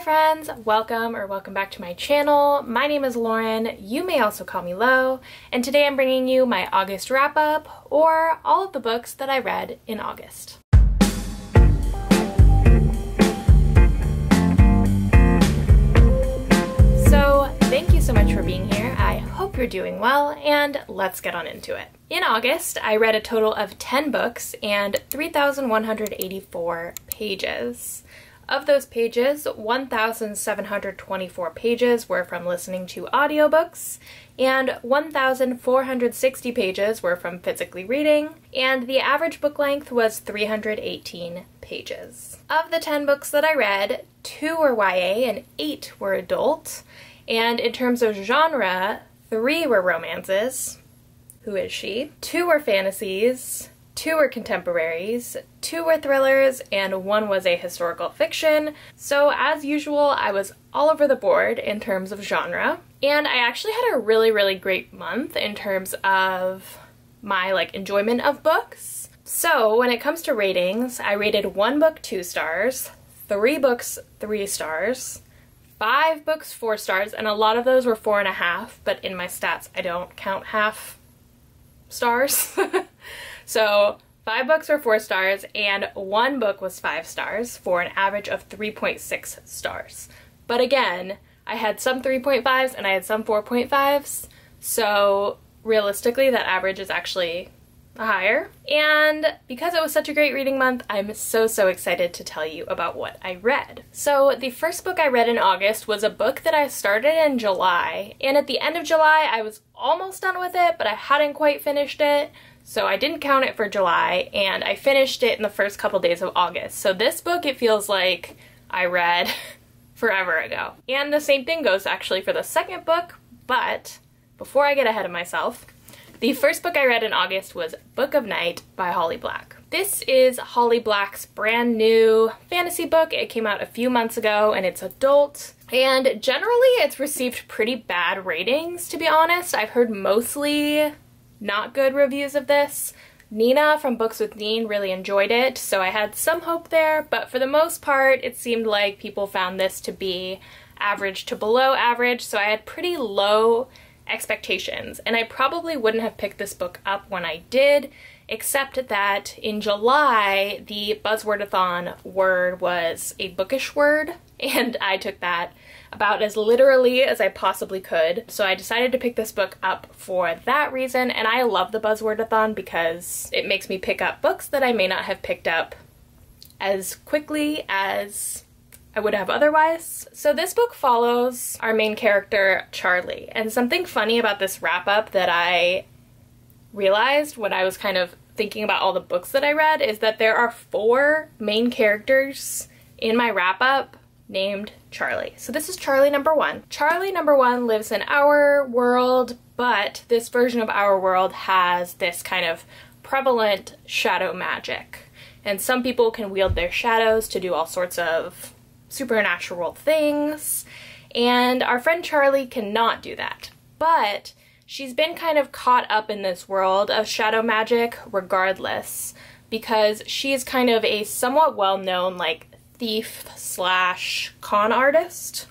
friends, welcome back to my channel. My name is Lauren, you may also call me Lo, and today I'm bringing you my August wrap-up, or all of the books that I read in August. So thank you so much for being here. I hope you're doing well, and let's get on into it. In August, I read a total of 10 books and 3,184 pages. Of those pages, 1,724 pages were from listening to audiobooks, and 1,460 pages were from physically reading, and the average book length was 318 pages. Of the 10 books that I read, 2 were YA and 8 were adult, and in terms of genre, 3 were romances. Who is she? 2 were fantasies, 2 were contemporaries, 2 were thrillers, and 1 was a historical fiction. So as usual, I was all over the board in terms of genre. And I actually had a really great month in terms of my enjoyment of books. So when it comes to ratings, I rated 1 book 2 stars, 3 books 3 stars, 5 books 4 stars, and a lot of those were 4.5, but in my stats I don't count half stars. So 5 books were 4 stars and 1 book was 5 stars for an average of 3.6 stars. But again, I had some 3.5s and I had some 4.5s, so realistically that average is actually higher. And because it was such a great reading month, I'm so excited to tell you about what I read. So the first book I read in August was a book that I started in July, and at the end of July I was almost done with it, but I hadn't quite finished it. So I didn't count it for July, and I finished it in the first couple days of August. So this book, it feels like I read forever ago. And the same thing goes actually for the second book, but before I get ahead of myself, the first book I read in August was Book of Night by Holly Black. This is Holly Black's brand new fantasy book. It came out a few months ago and it's adult. And generally it's received pretty bad ratings, to be honest. I've heard mostly not good reviews of this. Nina from Books with Neen really enjoyed it, so I had some hope there, but for the most part it seemed like people found this to be average to below average, so I had pretty low expectations, and I probably wouldn't have picked this book up when I did, except that in July the Buzzwordathon word was a bookish word, and I took that about as literally as I possibly could. So I decided to pick this book up for that reason, and I love the Buzzwordathon because it makes me pick up books that I may not have picked up as quickly as I would have otherwise. So this book follows our main character, Charlie, and something funny about this wrap-up that I realized when I was kind of thinking about all the books that I read is that there are 4 main characters in my wrap-up named Charlie. So this is Charlie number 1. Charlie number 1 lives in our world, but this version of our world has this kind of prevalent shadow magic. And some people can wield their shadows to do all sorts of supernatural things, and our friend Charlie cannot do that. But she's been kind of caught up in this world of shadow magic regardless, because she's kind of a somewhat well-known thief slash con artist,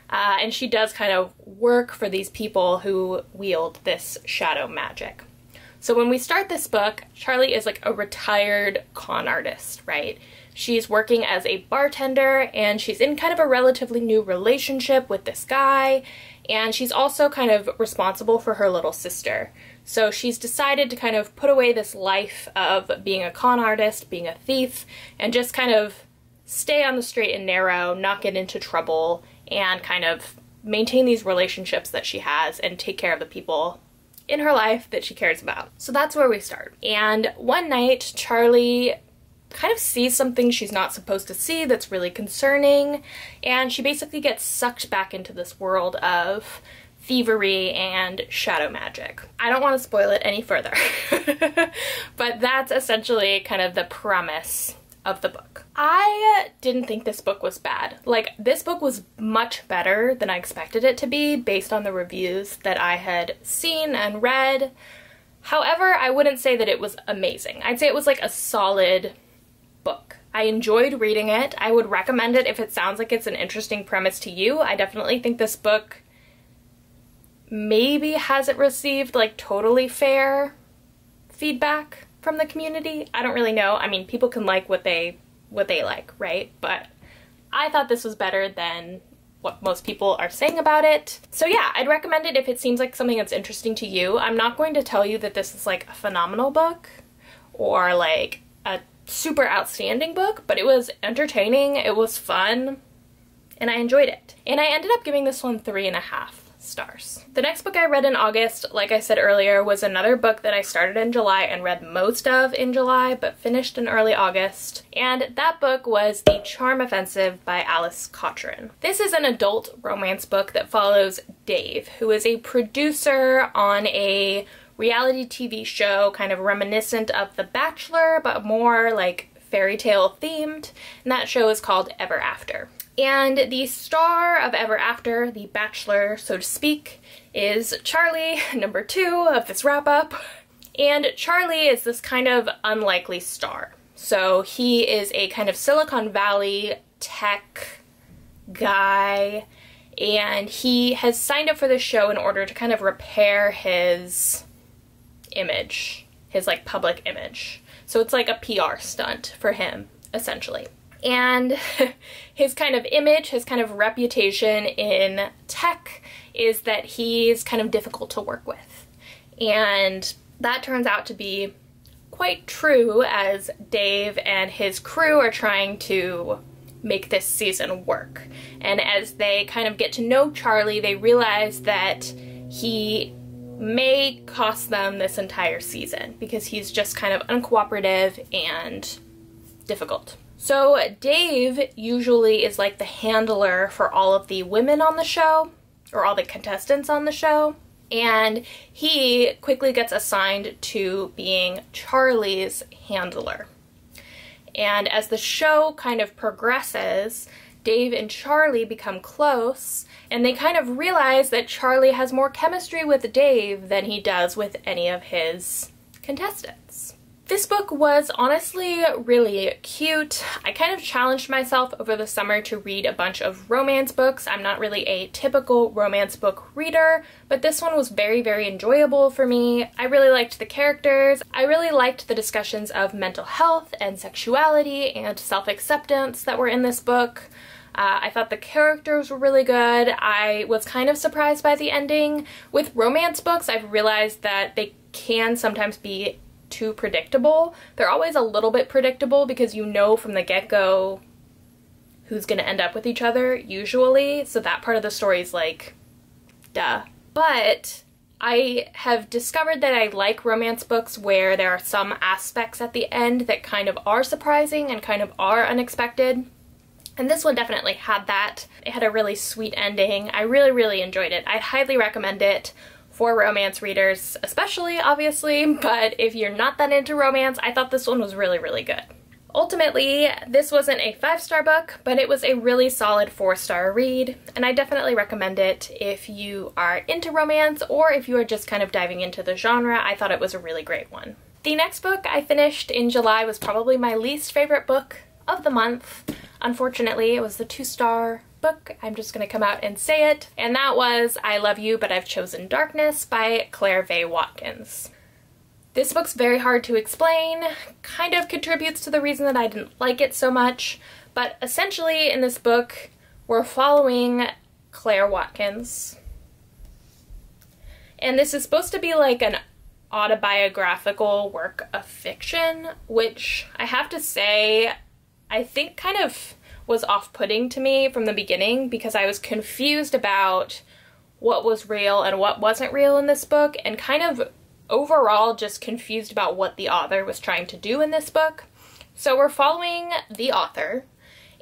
and she does kind of work for these people who wield this shadow magic. So when we start this book, Charlie is a retired con artist, right? She's working as a bartender, and she's in kind of a relatively new relationship with this guy, and she's also kind of responsible for her little sister. So she's decided to kind of put away this life of being a con artist, being a thief, and just kind of stay on the straight and narrow, not get into trouble, and kind of maintain these relationships that she has and take care of the people in her life that she cares about. So that's where we start. And one night, Charlie kind of sees something she's not supposed to see that's really concerning, and she basically gets sucked back into this world of thievery and shadow magic. I don't want to spoil it any further, but that's essentially kind of the premise of the book. I didn't think this book was bad. This book was much better than I expected it to be based on the reviews that I had seen and read. However, I wouldn't say that it was amazing. I'd say it was a solid book. I enjoyed reading it. I would recommend it if it sounds like it's an interesting premise to you. I definitely think this book maybe hasn't received like totally fair feedback from the community. I don't really know. I mean, people can like what they like, right? But I thought this was better than what most people are saying about it. So yeah, I'd recommend it if it seems like something that's interesting to you. I'm not going to tell you that this is like a phenomenal book or like a super outstanding book, but it was entertaining, it was fun, and I enjoyed it. And I ended up giving this one 3.5 stars. The next book I read in August, like I said earlier, was another book that I started in July and read most of in July, but finished in early August. And that book was The Charm Offensive by Alice Cochrane. This is an adult romance book that follows Dave, who is a producer on a reality TV show kind of reminiscent of The Bachelor, but more like fairy tale themed. And that show is called Ever After. And the star of Ever After, the Bachelor, so to speak, is Charlie, number 2 of this wrap-up. And Charlie is this kind of unlikely star. So he is a kind of Silicon Valley tech guy, and he has signed up for the show in order to kind of repair his image, his like public image. So it's like a PR stunt for him, essentially. And his kind of image, his kind of reputation in tech is that he's kind of difficult to work with. And that turns out to be quite true as Dave and his crew are trying to make this season work. And as they kind of get to know Charlie, they realize that he may cost them this entire season because he's just kind of uncooperative and difficult. So Dave usually is like the handler for all of the women on the show, or all the contestants on the show, and he quickly gets assigned to being Charlie's handler. And as the show kind of progresses, Dave and Charlie become close, and they kind of realize that Charlie has more chemistry with Dave than he does with any of his contestants. This book was honestly really cute. I kind of challenged myself over the summer to read a bunch of romance books. I'm not really a typical romance book reader, but this one was very, very enjoyable for me. I really liked the characters. I really liked the discussions of mental health and sexuality and self-acceptance that were in this book. I thought the characters were really good. I was kind of surprised by the ending. With romance books, I've realized that they can sometimes be too predictable. They're always a little bit predictable because you know from the get-go who's gonna end up with each other, usually, so that part of the story is like, duh. But I have discovered that I like romance books where there are some aspects at the end that kind of are surprising and kind of are unexpected. And this one definitely had that. It had a really sweet ending. I really, really enjoyed it. I'd highly recommend it for romance readers, especially, obviously, but if you're not that into romance, I thought this one was really, really good. Ultimately, this wasn't a 5-star book, but it was a really solid 4-star read, and I definitely recommend it if you are into romance or if you are just kind of diving into the genre. I thought it was a really great one. The next book I finished in July was probably my least favorite book of the month. Unfortunately, it was the 2-star book. I'm just gonna come out and say it, and that was I Love You But I've Chosen Darkness by Claire V. Watkins. This book's very hard to explain, kind of contributes to the reason that I didn't like it so much, but essentially in this book we're following Claire Watkins, and this is supposed to be like an autobiographical work of fiction, which I have to say I think kind of was off-putting to me from the beginning because I was confused about what was real and what wasn't real in this book, and kind of overall just confused about what the author was trying to do in this book. So we're following the author,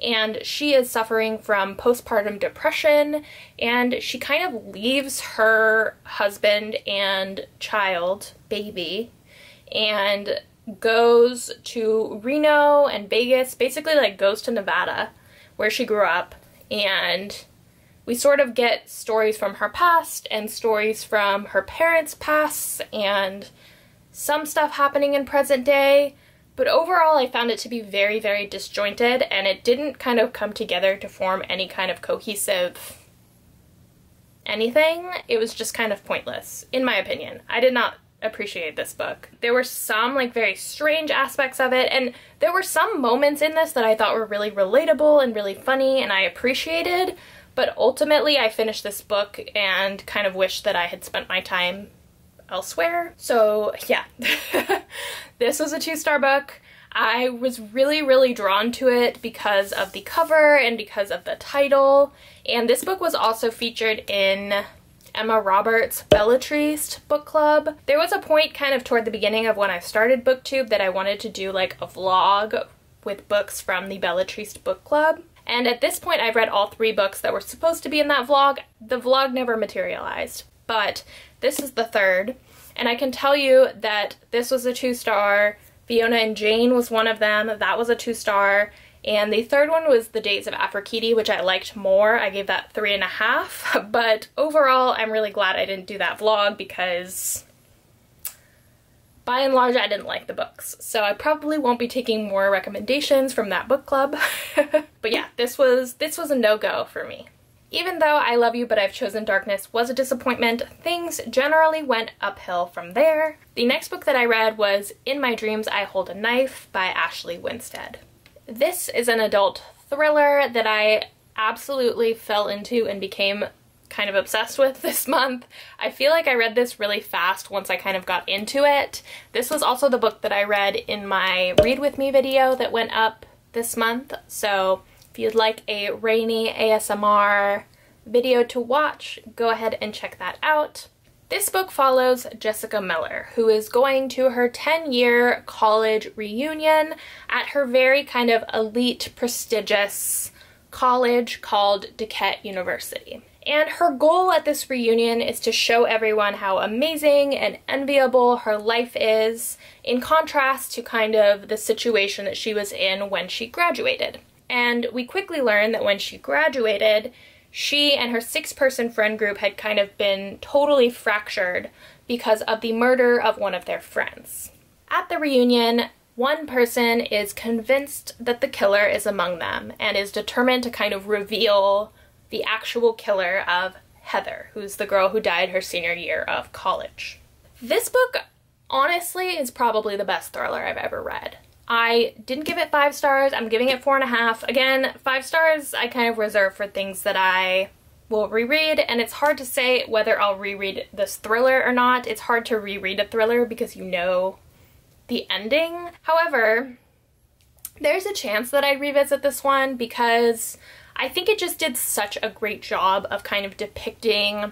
and she is suffering from postpartum depression, and she kind of leaves her husband and child, baby, and goes to Reno and Vegas, basically like goes to Nevada, where she grew up, and we sort of get stories from her past and stories from her parents' past and some stuff happening in present day, But overall, I found it to be very, very disjointed, and it didn't kind of come together to form any kind of cohesive anything. It was just kind of pointless, in my opinion. I did not appreciate this book. There were some like very strange aspects of it, and there were some moments in this that I thought were really relatable and really funny and I appreciated, but ultimately I finished this book and kind of wished that I had spent my time elsewhere. So yeah, this was a 2-star book. I was really, really drawn to it because of the cover and because of the title, and this book was also featured in Emma Roberts' Bellatrix book club. There was a point kind of toward the beginning of when I started BookTube that I wanted to do like a vlog with books from the Bellatrix book club. And at this point I've read all 3 books that were supposed to be in that vlog. The vlog never materialized, but this is the 3rd. And I can tell you that this was a 2-star. Fiona and Jane was one of them. That was a 2-star. And the 3rd one was The Days of Aphrodite, which I liked more. I gave that 3.5. But overall, I'm really glad I didn't do that vlog because by and large, I didn't like the books. So I probably won't be taking more recommendations from that book club. But yeah, this was a no-go for me. Even though I Love You But I've Chosen Darkness was a disappointment, things generally went uphill from there. The next book that I read was In My Dreams I Hold a Knife by Ashley Winstead. This is an adult thriller that I absolutely fell into and became kind of obsessed with this month. I feel like I read this really fast once I kind of got into it. This was also the book that I read in my Read With Me video that went up this month, so if you'd like a rainy ASMR video to watch, go ahead and check that out. This book follows Jessica Miller, who is going to her 10-year college reunion at her very kind of elite, prestigious college called DeKalb University. And her goal at this reunion is to show everyone how amazing and enviable her life is, in contrast to kind of the situation that she was in when she graduated. And we quickly learn that when she graduated, she and her 6-person friend group had kind of been totally fractured because of the murder of one of their friends. At the reunion, one person is convinced that the killer is among them and is determined to kind of reveal the actual killer of Heather, who's the girl who died her senior year of college. This book, honestly, is probably the best thriller I've ever read. I didn't give it 5 stars, I'm giving it 4.5. Again, 5 stars I kind of reserve for things that I will reread, and it's hard to say whether I'll reread this thriller or not. It's hard to reread a thriller because you know the ending. However, there's a chance that I revisit this one because I think it just did such a great job of kind of depicting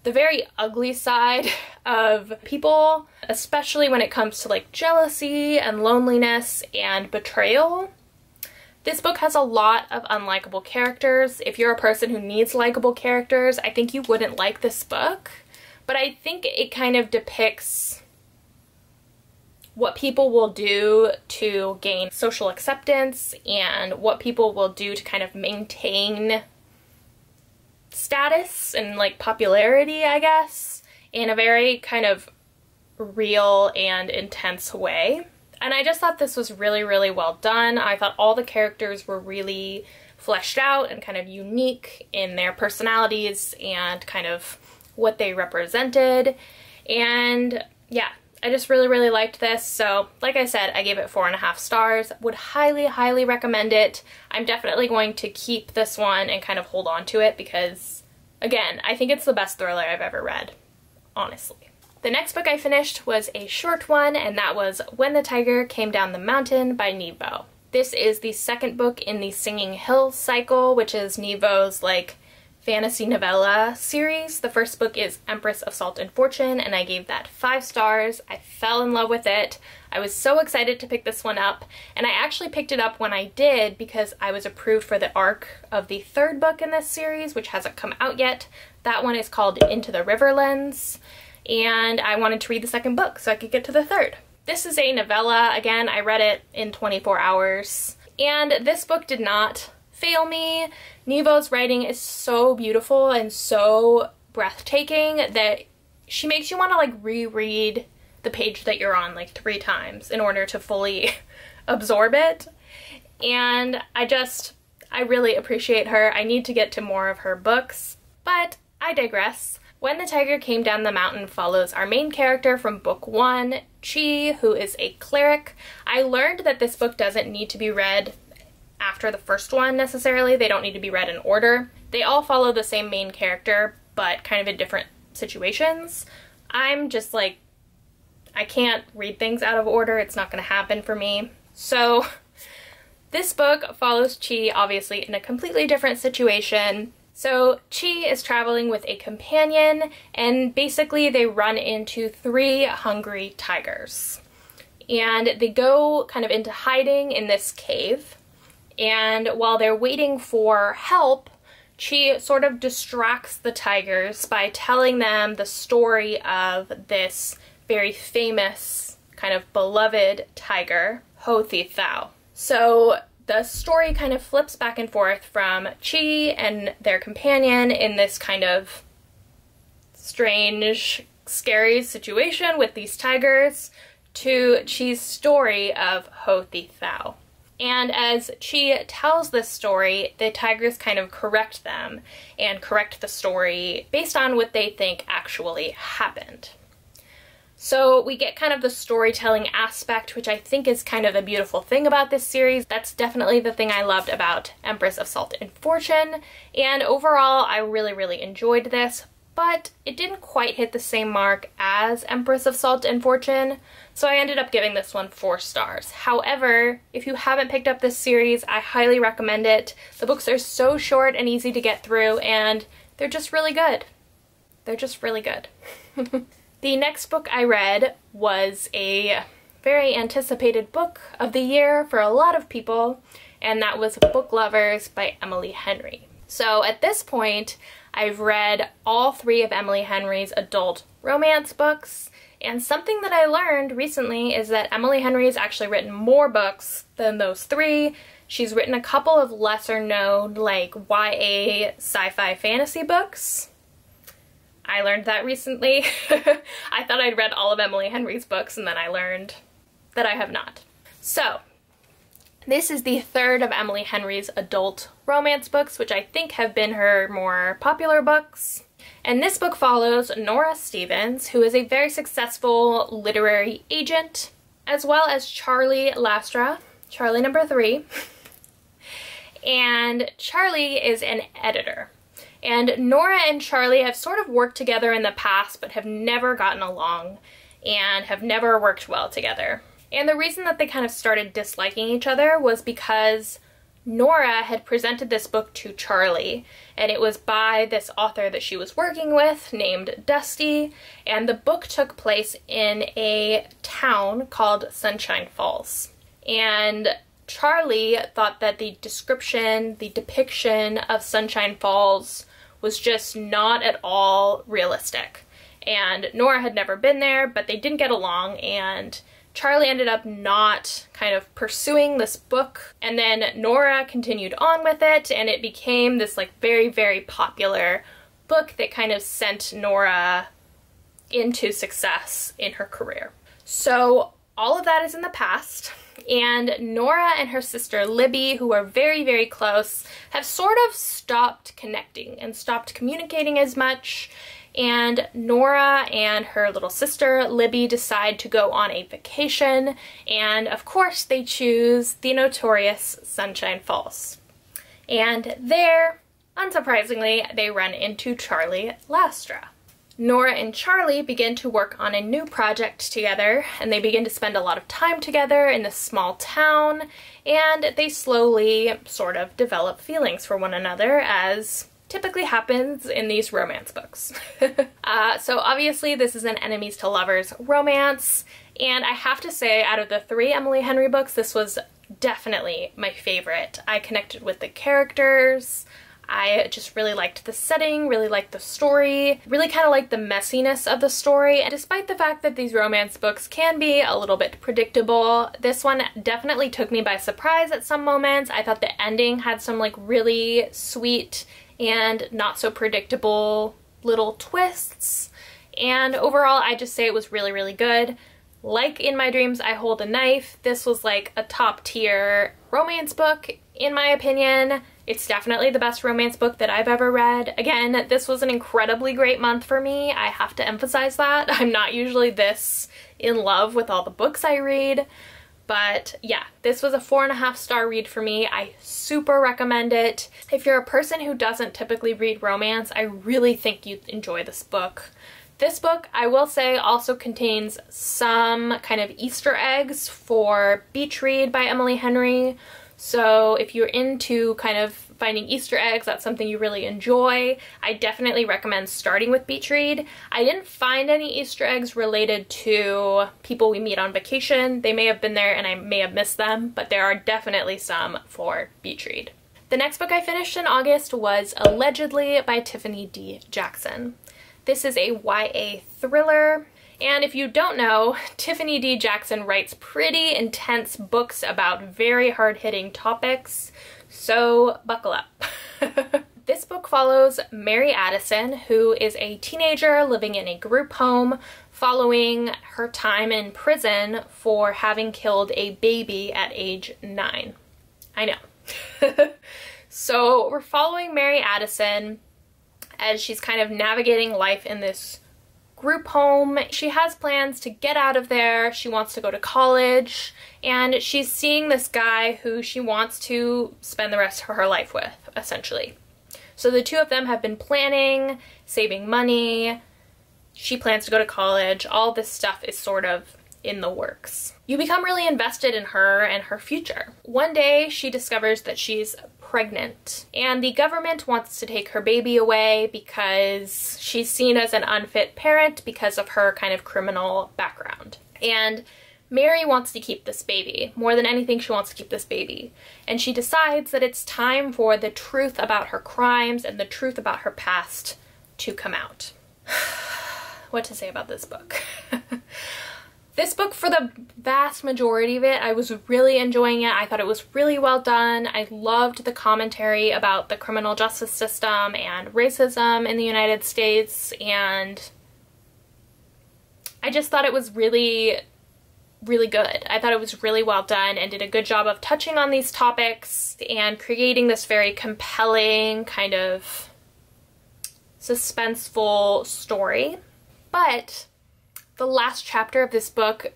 the very ugly side of people, especially when it comes to like jealousy and loneliness and betrayal. This book has a lot of unlikable characters. If you're a person who needs likable characters, I think you wouldn't like this book, but I think it kind of depicts what people will do to gain social acceptance and what people will do to kind of maintain status and like popularity, I guess, in a very kind of real and intense way. And I just thought this was really, really well done. I thought all the characters were really fleshed out and kind of unique in their personalities and kind of what they represented. And yeah, I just really, really liked this. So like I said, I gave it 4.5 stars. Would highly, highly recommend it. I'm definitely going to keep this one and kind of hold on to it because, again, I think it's the best thriller I've ever read, honestly. The next book I finished was a short one, and that was When the Tiger Came Down the Mountain by Nevo. This is the 2nd book in the Singing Hills cycle, which is Nevo's like fantasy novella series. The first book is Empress of Salt and Fortune, and I gave that 5 stars. I fell in love with it. I was so excited to pick this one up, and I actually picked it up when I did because I was approved for the arc of the 3rd book in this series, which hasn't come out yet. That one is called Into the Riverlands, and I wanted to read the 2nd book so I could get to the 3rd. This is a novella. Again, I read it in 24 hours, and this book did not fail me. Nevo's writing is so beautiful and so breathtaking that she makes you want to like reread the page that you're on like 3 times in order to fully absorb it. And I really appreciate her. I need to get to more of her books, but I digress. When the Tiger Came Down the Mountain follows our main character from book 1, Chi, who is a cleric. I learned that this book doesn't need to be read after the first one necessarily. They don't need to be read in order. They all follow the same main character, but kind of in different situations. I'm just like, I can't read things out of order. It's not going to happen for me. So this book follows Chi, obviously, in a completely different situation. So Chi is traveling with a companion, and basically they run into 3 hungry tigers. And they go kind of into hiding in this cave. And while they're waiting for help, Chi sort of distracts the tigers by telling them the story of this very famous, kind of beloved tiger, Ho Thi Thao. So the story kind of flips back and forth from Chi and their companion in this kind of strange, scary situation with these tigers to Chi's story of Ho Thi Thao. And as Chi tells this story, the tigers kind of correct them and correct the story based on what they think actually happened. So we get kind of the storytelling aspect, which I think is kind of the beautiful thing about this series. That's definitely the thing I loved about Empress of Salt and Fortune. And overall, I really, really enjoyed this, but it didn't quite hit the same mark as Empress of Salt and Fortune. So I ended up giving this one 4 stars. However, if you haven't picked up this series, I highly recommend it. The books are so short and easy to get through, and they're just really good. They're just really good. The next book I read was a very anticipated book of the year for a lot of people, and that was BOOKTUBERS by Emily Henry. So at this point, I've read all 3 of Emily Henry's adult romance books, and something that I learned recently is that Emily Henry has actually written more books than those 3. She's written a couple of lesser known, like, YA sci-fi fantasy books. I learned that recently. I thought I'd read all of Emily Henry's books, and then I learned that I have not. So, this is the 3rd of Emily Henry's adult romance books, which I think have been her more popular books. And this book follows Nora Stevens, who is a very successful literary agent, as well as Charlie Lastra, Charlie number 3. And Charlie is an editor. And Nora and Charlie have sort of worked together in the past, but have never gotten along and have never worked well together. And the reason that they kind of started disliking each other was because Nora had presented this book to Charlie, and it was by this author that she was working with named Dusty, and the book took place in a town called Sunshine Falls. And Charlie thought that the description, the depiction of Sunshine Falls was just not at all realistic. And Nora had never been there, but they didn't get along, and Charlie ended up not kind of pursuing this book, and then Nora continued on with it, and it became this like very, very popular book that kind of sent Nora into success in her career. So all of that is in the past, and Nora and her sister Libby, who are very, very close, have sort of stopped connecting and stopped communicating as much. And Nora and her little sister Libby decide to go on a vacation, and of course they choose the notorious Sunshine Falls. And there, unsurprisingly, they run into Charlie Lastra. Nora and Charlie begin to work on a new project together, and they begin to spend a lot of time together in this small town, and they slowly sort of develop feelings for one another, as typically happens in these romance books. So obviously this is an enemies to lovers romance, and I have to say, out of the 3 Emily Henry books, this was definitely my favorite. I connected with the characters, I just really liked the setting, really liked the story, really kind of liked the messiness of the story, and despite the fact that these romance books can be a little bit predictable, this one definitely took me by surprise at some moments. I thought the ending had some like really sweet and not so predictable little twists, and overall I just say it was really, really good. Like In My Dreams, I Hold a Knife, this was like a top tier romance book, in my opinion. It's definitely the best romance book that I've ever read. Again, this was an incredibly great month for me. I have to emphasize that. I'm not usually this in love with all the books I read. But yeah, this was a 4.5-star read for me. I super recommend it. If you're a person who doesn't typically read romance, I really think you'd enjoy this book. This book, I will say, also contains some kind of Easter eggs for Beach Read by Emily Henry. So if you're into kind of finding Easter eggs, that's something you really enjoy, I definitely recommend starting with Beach Read. I didn't find any Easter eggs related to people we meet on vacation. They may have been there and I may have missed them, but there are definitely some for Beach Read. The next book I finished in August was Allegedly by Tiffany D. Jackson. This is a YA thriller. And if you don't know, Tiffany D. Jackson writes pretty intense books about very hard-hitting topics, so buckle up. This book follows Mary Addison, who is a teenager living in a group home following her time in prison for having killed a baby at age 9. I know. So we're following Mary Addison as she's kind of navigating life in this group home. She has plans to get out of there. She wants to go to college, and she's seeing this guy who she wants to spend the rest of her life with, essentially. So the two of them have been planning, saving money. She plans to go to college. All this stuff is sort of in the works. You become really invested in her and her future. One day she discovers that she's pregnant, and the government wants to take her baby away because she's seen as an unfit parent because of her kind of criminal background. And Mary wants to keep this baby. More than anything, she wants to keep this baby. And she decides that it's time for the truth about her crimes and the truth about her past to come out. What to say about this book? This book, for the vast majority of it, I was really enjoying it. I thought it was really well done. I loved the commentary about the criminal justice system and racism in the United States, and I just thought it was really, really good. I thought it was really well done and did a good job of touching on these topics and creating this very compelling kind of suspenseful story. But the last chapter of this book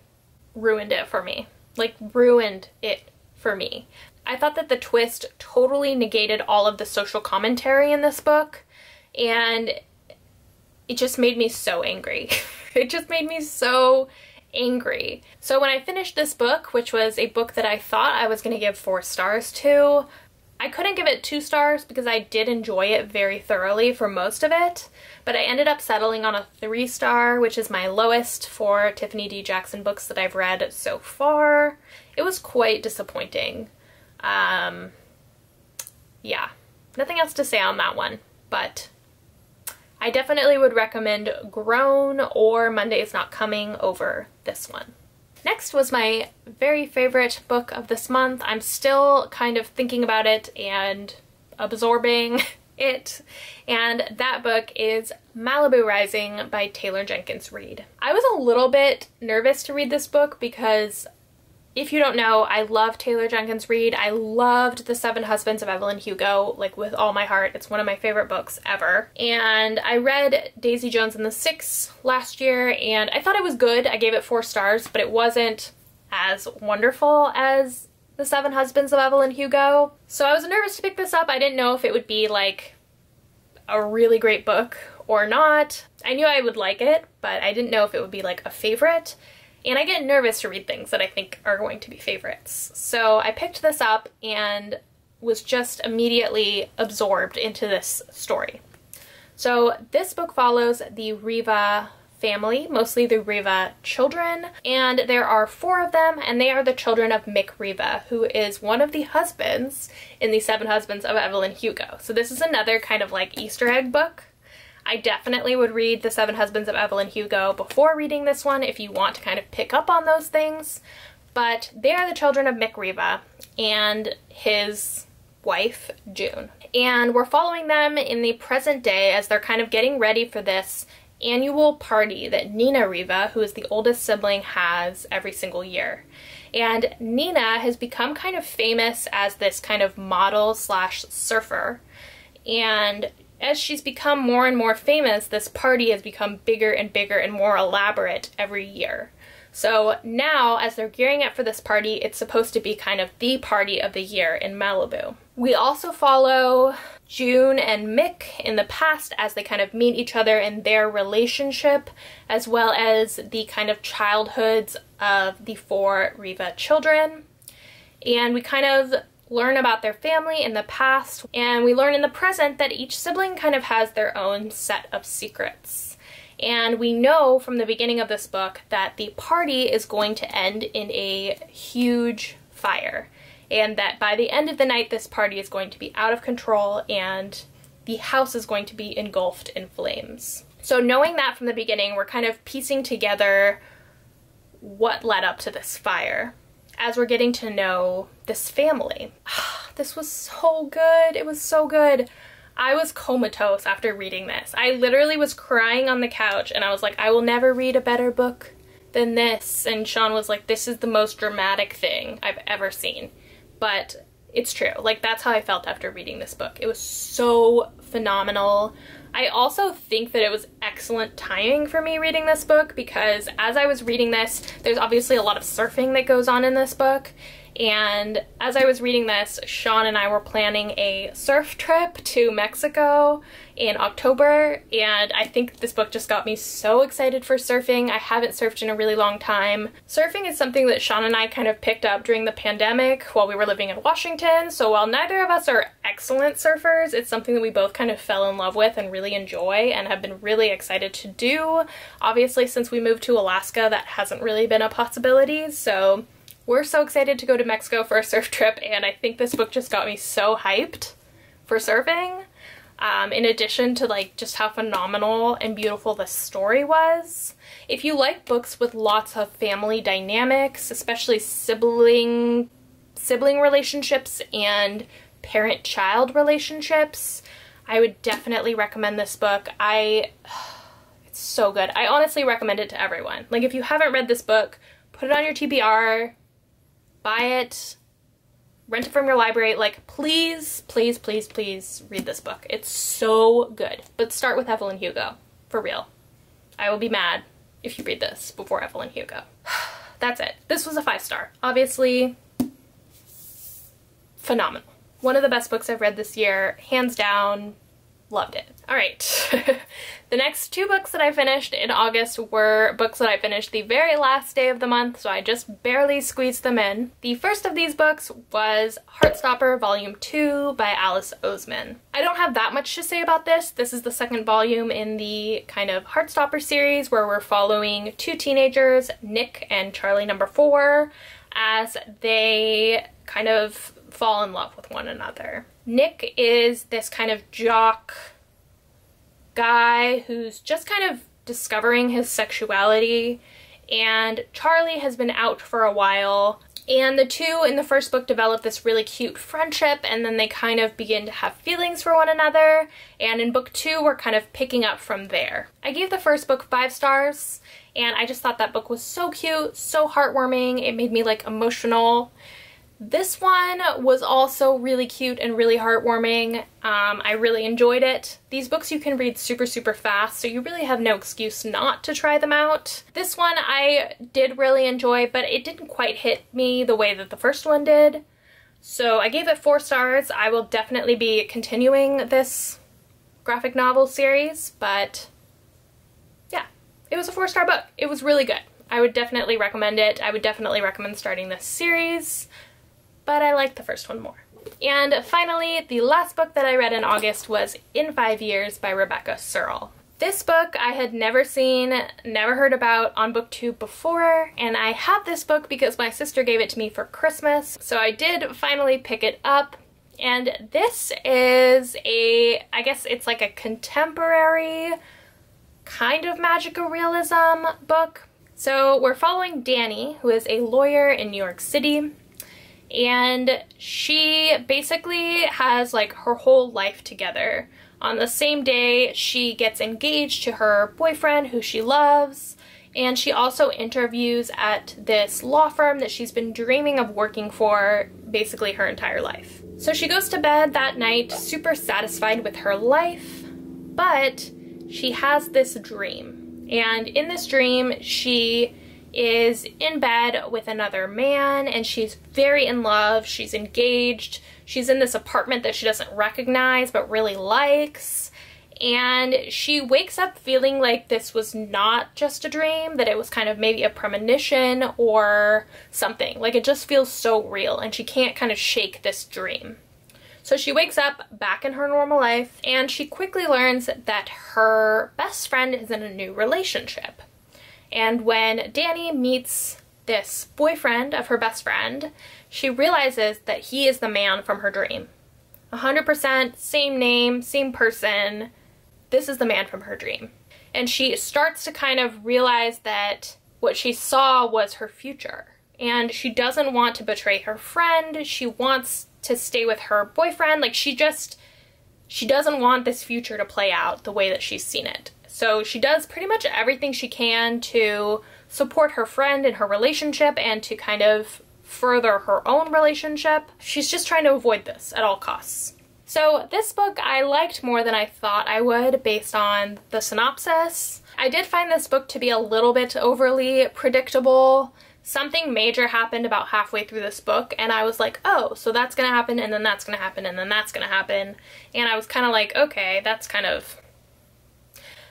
ruined it for me. Like, ruined it for me. I thought that the twist totally negated all of the social commentary in this book, and it just made me so angry. It just made me so angry. So when I finished this book, which was a book that I thought I was going to give 4 stars to, I couldn't give it 2 stars because I did enjoy it very thoroughly for most of it, but I ended up settling on a 3-star, which is my lowest for Tiffany D. Jackson books that I've read so far. It was quite disappointing. Yeah, nothing else to say on that one, but I definitely would recommend Grown or Monday Is Not Coming over this one. Next was my very favorite book of this month. I'm still kind of thinking about it and absorbing it, and that book is Malibu Rising by Taylor Jenkins Reid. I was a little bit nervous to read this book because, if you don't know, I love Taylor Jenkins Reid. I loved The 7 Husbands of Evelyn Hugo, like, with all my heart. It's one of my favorite books ever. And I read Daisy Jones and the Six last year, and I thought it was good. I gave it 4 stars, but it wasn't as wonderful as The 7 Husbands of Evelyn Hugo. So I was nervous to pick this up. I didn't know if it would be, like, a really great book or not. I knew I would like it, but I didn't know if it would be, like, a favorite. And I get nervous to read things that I think are going to be favorites. So I picked this up and was just immediately absorbed into this story. So this book follows the Riva family, mostly the Riva children, and there are 4 of them, and they are the children of Mick Riva, who is one of the husbands in The 7 Husbands of Evelyn Hugo. So this is another kind of like Easter egg book. I definitely would read The 7 Husbands of Evelyn Hugo before reading this one if you want to kind of pick up on those things. But they are the children of Mick Riva and his wife, June. And we're following them in the present day as they're kind of getting ready for this annual party that Nina Riva, who is the oldest sibling, has every single year. And Nina has become kind of famous as this kind of model slash surfer. And as she's become more and more famous, this party has become bigger and bigger and more elaborate every year. So now, as they're gearing up for this party, it's supposed to be kind of the party of the year in Malibu. We also follow June and Mick in the past as they kind of meet each other in their relationship, as well as the kind of childhoods of the 4 Riva children. And we kind of learn about their family in the past, and we learn in the present that each sibling kind of has their own set of secrets. And we know from the beginning of this book that the party is going to end in a huge fire, and that by the end of the night this party is going to be out of control and the house is going to be engulfed in flames. So knowing that from the beginning, we're kind of piecing together what led up to this fire as we're getting to know this family. This was so good. It was so good. I was comatose after reading this. I literally was crying on the couch and I was like, I will never read a better book than this. And Sean was like, this is the most dramatic thing I've ever seen. But it's true. Like, that's how I felt after reading this book. It was so phenomenal. I also think that it was excellent timing for me reading this book because as I was reading this, there's obviously a lot of surfing that goes on in this book. And as I was reading this, Sean and I were planning a surf trip to Mexico in October, and I think this book just got me so excited for surfing. I haven't surfed in a really long time. Surfing is something that Sean and I kind of picked up during the pandemic while we were living in Washington, so while neither of us are excellent surfers, it's something that we both kind of fell in love with and really enjoy and have been really excited to do. Obviously, since we moved to Alaska, that hasn't really been a possibility, so we're so excited to go to Mexico for a surf trip, and I think this book just got me so hyped for surfing. In addition to like just how phenomenal and beautiful the story was. If you like books with lots of family dynamics, especially sibling relationships and parent-child relationships, I would definitely recommend this book. It's so good. I honestly recommend it to everyone. Like, if you haven't read this book, put it on your TBR, buy it, rent it from your library. Like, please, please, please, please read this book. It's so good. But start with Evelyn Hugo, for real. I will be mad if you read this before Evelyn Hugo. That's it. This was a 5-star. Obviously, phenomenal. One of the best books I've read this year, hands down. Loved it. All right. The next 2 books that I finished in August were books that I finished the very last day of the month, so I just barely squeezed them in. The first of these books was Heartstopper Volume 2 by Alice Oseman. I don't have that much to say about this. This is the second volume in the kind of Heartstopper series where we're following 2 teenagers, Nick and Charlie number 4, as they kind of fall in love with one another. Nick is this kind of jock guy who's just kind of discovering his sexuality, and Charlie has been out for a while, and the two in the first book develop this really cute friendship, and then they kind of begin to have feelings for one another, and in book 2 we're kind of picking up from there. I gave the first book 5 stars, and I just thought that book was so cute, so heartwarming. It made me like emotional. This one was also really cute and really heartwarming. I really enjoyed it. These books you can read super, super fast, so you really have no excuse not to try them out. This one I did really enjoy, but it didn't quite hit me the way that the first one did. So I gave it 4 stars. I will definitely be continuing this graphic novel series, but yeah, it was a 4-star book. It was really good. I would definitely recommend it. I would definitely recommend starting this series, but I liked the first one more. And finally, the last book that I read in August was In 5 Years by Rebecca Searle. This book I had never seen, never heard about on BookTube before, and I have this book because my sister gave it to me for Christmas, so I did finally pick it up. And this is I guess it's like a contemporary kind of magical realism book. So we're following Danny, who is a lawyer in New York City, and she basically has like her whole life together. On the same day, she gets engaged to her boyfriend who she loves, and she also interviews at this law firm that she's been dreaming of working for basically her entire life. So she goes to bed that night super satisfied with her life, but she has this dream. And in this dream, she is in bed with another man, and she's very in love, she's engaged, she's in this apartment that she doesn't recognize but really likes, and she wakes up feeling like this was not just a dream, that it was kind of maybe a premonition or something. Like, it just feels so real, and she can't kind of shake this dream. So she wakes up back in her normal life, and she quickly learns that her best friend is in a new relationship. And when Danny meets this boyfriend of her best friend, she realizes that he is the man from her dream. 100% same name, same person. This is the man from her dream. And she starts to kind of realize that what she saw was her future. And she doesn't want to betray her friend. She wants to stay with her boyfriend. Like, she doesn't want this future to play out the way that she's seen it. So she does pretty much everything she can to support her friend in her relationship and to kind of further her own relationship. She's just trying to avoid this at all costs. So this book I liked more than I thought I would based on the synopsis. I did find this book to be a little bit overly predictable. Something major happened about halfway through this book, and I was like, oh, so that's gonna happen, and then that's gonna happen, and then that's gonna happen. And I was kind of like, okay, that's kind of...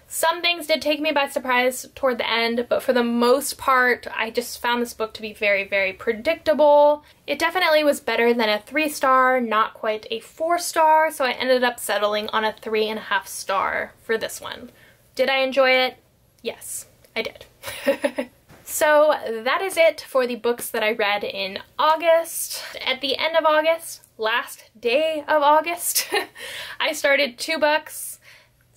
Some things did take me by surprise toward the end, but for the most part, I just found this book to be very, very predictable. It definitely was better than a 3-star, not quite a 4-star, so I ended up settling on a 3.5 star for this one. Did I enjoy it? Yes, I did. So that is it for the books that I read in August. At the end of August, last day of August, I started 2 books.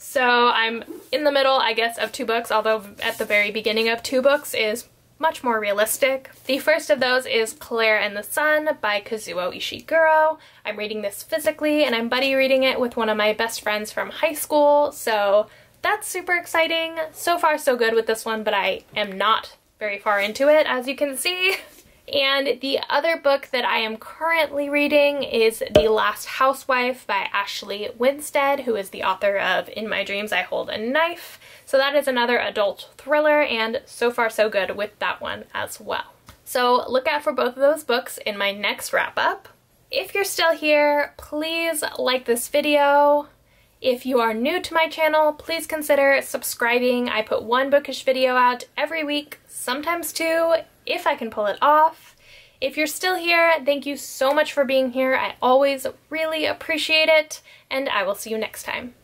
So I'm in the middle, I guess, of 2 books, although at the very beginning of 2 books is much more realistic. The first of those is Claire and the Sun by Kazuo Ishiguro. I'm reading this physically, and I'm buddy reading it with one of my best friends from high school, so that's super exciting. So far so good with this one, but I am not very far into it, as you can see. And the other book that I am currently reading is The Last Housewife by Ashley Winstead, who is the author of In My Dreams I Hold a Knife. So that is another adult thriller, and so far so good with that one as well. So look out for both of those books in my next wrap-up. If you're still here, please like this video. If you are new to my channel, please consider subscribing. I put 1 bookish video out every week, sometimes 2, if I can pull it off. If you're still here, thank you so much for being here. I always really appreciate it, and I will see you next time.